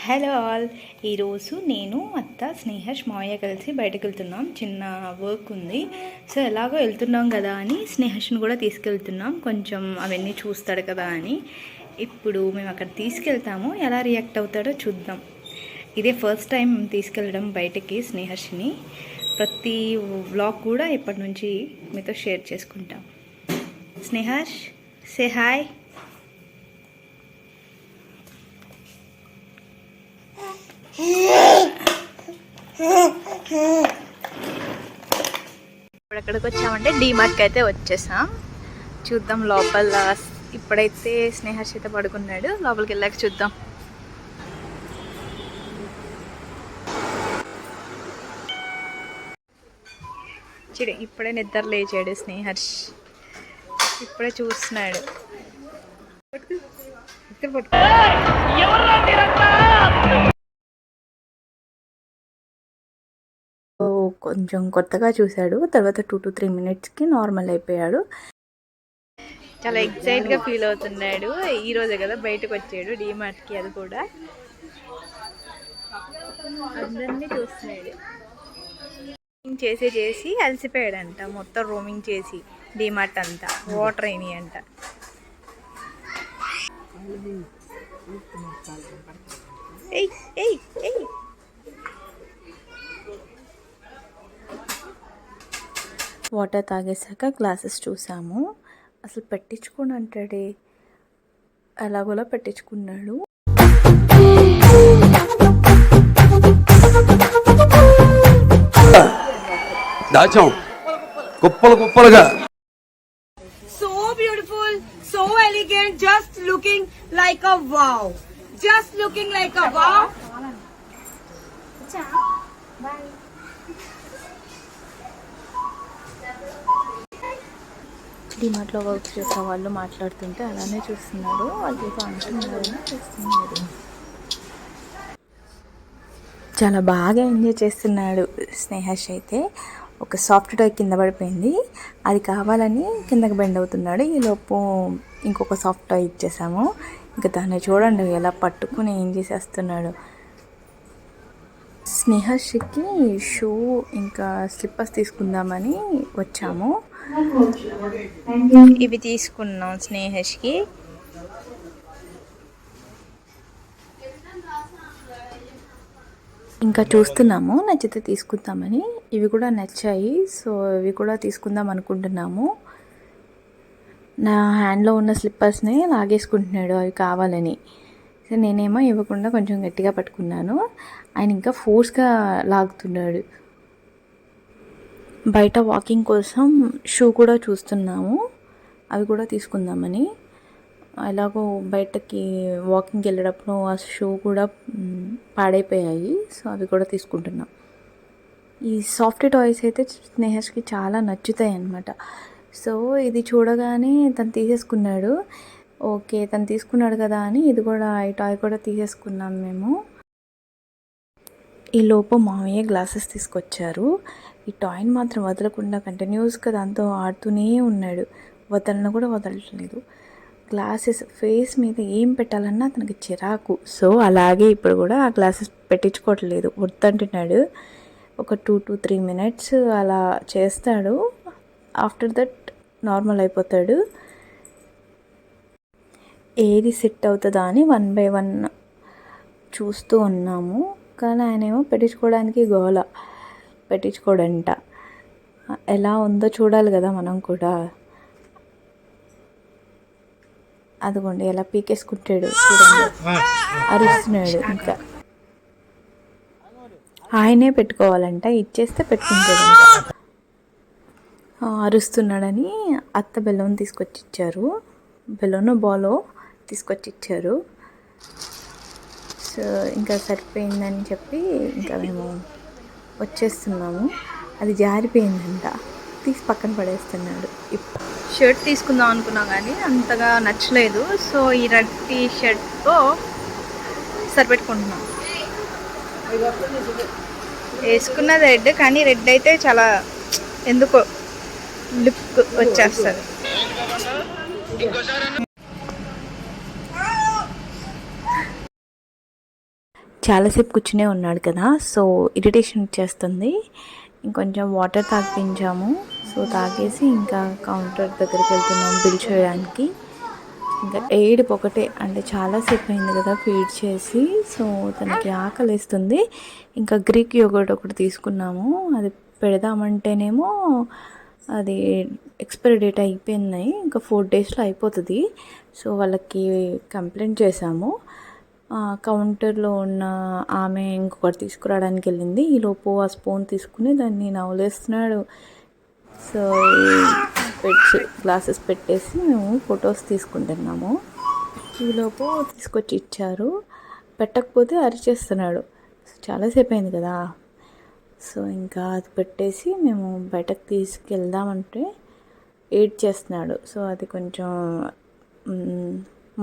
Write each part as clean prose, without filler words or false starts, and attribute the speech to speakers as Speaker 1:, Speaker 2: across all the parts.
Speaker 1: Hello all, ఈరోజు నేను అత్త స్నేహష్ మావయ్య కలిసి బయటకు వెళ్తున్నాం. చిన్న వర్క్ ఉంది, సో ఎలాగో వెళ్తున్నాం కదా అని స్నేహష్ని కూడా తీసుకెళ్తున్నాం. కొంచెం అవన్నీ చూస్తాడు కదా అని. ఇప్పుడు మేము అక్కడ తీసుకెళ్తాము, ఎలా రియాక్ట్ అవుతాడో చూద్దాం. ఇదే ఫస్ట్ టైం తీసుకెళ్ళడం బయటకి స్నేహష్ని. ప్రతి వ్లాగ్ కూడా ఇప్పటి నుంచి మీతో షేర్ చేసుకుంటాం. స్నేహష్, సే హాయ్. ఇప్పుడు ఎక్కడికి వచ్చామంటే డీమార్ట్కి అయితే వచ్చేసాం. చూద్దాం లోపల. ఇప్పుడైతే స్నేహష్ అయితే పడుకున్నాడు, లోపలికి వెళ్ళాక చూద్దాం. చూడు, ఇప్పుడే నిద్ర లేచాడు స్నేహష్. ఇప్పుడే చూస్తున్నాడు. కొంచెం కొత్తగా చూశాడు, తర్వాత 2 to 3 minutesకి నార్మల్ అయిపోయాడు. చాలా ఎక్సైట్గా ఫీల్ అవుతున్నాడు. ఈరోజే కదా బయటకు వచ్చాడు డీమార్ట్కి, అది కూడా అందరినీ చూస్తున్నాడు. చేసి అలసిపోయాడంట. మొత్తం రోమింగ్ చేసి డీమార్ట్ అంతా వాటర్ అయినాయి అంట. వాటర్ తాగేసాక గ్లాసెస్ చూసాము. అసలు పెట్టించుకోని అంటాడే, ఎలాగోలా పెట్టించుకున్నాడు.
Speaker 2: దాచాం కుప్పలు కుప్పలుగా.
Speaker 3: So beautiful, so elegant, just looking like a wow. Just looking like a wow.
Speaker 1: డిమార్ట్లో వర్క్ చేసే వాళ్ళు మాట్లాడుతుంటే అలానే చూస్తున్నాడు. వాళ్ళు ఏదో అంటున్నారని చూస్తున్నాడు. చాలా బాగా ఎంజాయ్ చేస్తున్నాడు స్నేహష్ అయితే. ఒక సాఫ్ట్ టాయ్ కింద పడిపోయింది, అది కావాలని కిందకి బెండ్ అవుతున్నాడు. ఈలోపు ఇంకొక సాఫ్ట్ టాయ్ ఇచ్చేసాము. ఇంకా దాన్ని చూడండి ఎలా పట్టుకుని ఏం చేసేస్తున్నాడు. స్నేహష్కి షూ ఇంకా స్లిప్పర్స్ తీసుకుందామని వచ్చాము. ఇవి తీసుకున్నాం స్నేహష్కి. ఇంకా చూస్తున్నాము, నచ్చితే తీసుకుందామని. ఇవి కూడా నచ్చాయి, సో ఇవి కూడా తీసుకుందాం అనుకుంటున్నాము. నా హ్యాండ్లో ఉన్న స్లిప్పర్స్ని లాగేసుకుంటున్నాడు అవి కావాలని. సో నేనేమో ఇవ్వకుండా కొంచెం గట్టిగా పట్టుకున్నాను. ఆయన ఇంకా ఫోర్స్గా లాగుతున్నాడు. బయట వాకింగ్ కోసం షూ కూడా చూస్తున్నాము, అవి కూడా తీసుకుందామని. ఎలాగో బయటకి వాకింగ్కి వెళ్ళేటప్పుడు ఆ షూ కూడా పాడైపోయాయి, సో అవి కూడా తీసుకుంటున్నాం. ఈ సాఫ్ట్ టాయ్స్ అయితే స్నేహష్కి చాలా నచ్చుతాయి అన్నమాట. సో ఇది చూడగానే తను తీసేసుకున్నాడు. ఓకే, తను తీసుకున్నాడు కదా అని ఇది కూడా, ఈ టాయ్ కూడా తీసేసుకున్నాం మేము. ఈ లోపు మామయ్య గ్లాసెస్ తీసుకొచ్చారు. ఈ టాయ్ని మాత్రం వదలకుండా కంటిన్యూస్గా దాంతో ఆడుతూనే ఉన్నాడు. వదలను కూడా వదలట్లేదు. గ్లాసెస్ ఫేస్ మీద ఏం పెట్టాలన్నా తనకి చిరాకు. సో అలాగే ఇప్పుడు కూడా ఆ గ్లాసెస్ పెట్టించుకోవట్లేదు, వద్దంటున్నాడు. ఒక 2 to 3 minutes అలా చేస్తాడు. ఆఫ్టర్ దట్ నార్మల్ అయిపోతాడు. ఏది సెట్ అవుతుందా అని 1 by 1 చూస్తూ ఉన్నాము. కానీ ఆయన ఏమో పెట్టించుకోవడానికి గోల, పెట్టించుకోడంట. ఎలా ఉందో చూడాలి కదా మనం కూడా. అదిగోండి ఎలా పీకేసుకుంటాడు చూడండి, అరుస్తున్నాడు. ఇంకా ఆయనే పెట్టుకోవాలంట, ఇచ్చేస్తే పెట్టుకుంటాడంట. అరుస్తున్నాడని అత్త బెలూన్ తీసుకొచ్చి ఇచ్చారు. బెలూన్ బాలో తీసుకొచ్చి ఇచ్చారు. సో ఇంకా సరిపోయిందని చెప్పి ఇంకా మేము వచ్చేస్తున్నాము. అది జారిపోయిందంట, తీసి పక్కన పడేస్తున్నాడు. షర్ట్ తీసుకుందాం అనుకున్నాం కానీ అంతగా నచ్చలేదు. సో ఈ రెడ్ టీ షర్ట్తో సరిపెట్టుకుంటున్నాం. వేసుకున్నది రెడ్, కానీ రెడ్ అయితే చాలా ఎందుకో లుక్ వచ్చేస్తుంది. చాలాసేపు కూర్చునే ఉన్నాడు కదా, సో ఇరిటేషన్ వచ్చేస్తుంది. ఇంకొంచెం వాటర్ తాగిపించాము. సో తాగేసి ఇంకా కౌంటర్ దగ్గరికి వెళ్తున్నాం బిల్ చేయడానికి. ఇంకా ఏడుపు ఒకటే, అంటే చాలాసేపు అయింది కదా ఫీడ్ చేసి. సో తనకి ఆకలిస్తుంది. ఇంకా గ్రీక్ యోగర్ట్ ఒకటి తీసుకున్నాము. అది పెడదామంటేనేమో అది ఎక్స్పైరీ డేట్ అయిపోయింది, ఇంకా 4 డేస్లో అయిపోతుంది. సో వాళ్ళకి కంప్లైంట్ చేశాము. కౌంటర్లో ఉన్న ఆమె ఇంకొకటి తీసుకురావడానికి వెళ్ళింది. ఈలోపు ఆ స్పూన్ తీసుకుని దాన్ని నవలేస్తున్నాడు. సో గ్లాసెస్ పెట్టేసి మేము ఫొటోస్ తీసుకుంటున్నాము. ఈలోపు తీసుకొచ్చి ఇచ్చారు. పెట్టకపోతే అరిచేస్తున్నాడు. చాలాసేపు అయింది కదా. సో ఇంకా అది పెట్టేసి మేము బయటకు తీసుకెళ్దామంటే ఏడ్ చేస్తున్నాడు. సో అది కొంచెం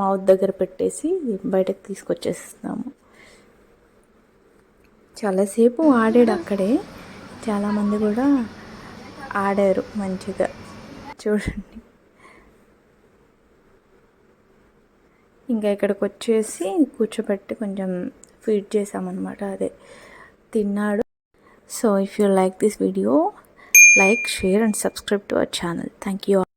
Speaker 1: మౌత్ దగ్గర పెట్టేసి బయటకు తీసుకొచ్చేస్తున్నాము. చాలాసేపు ఆడాడు అక్కడే. చాలామంది కూడా ఆడారు మంచిగా. చూడండి, ఇంకా ఇక్కడికి వచ్చేసి కూర్చోబెట్టి కొంచెం ఫీడ్ చేసామన్నమాట. అదే తిన్నాడు. So if you like this video, like, share and subscribe to our channel. Thank you all.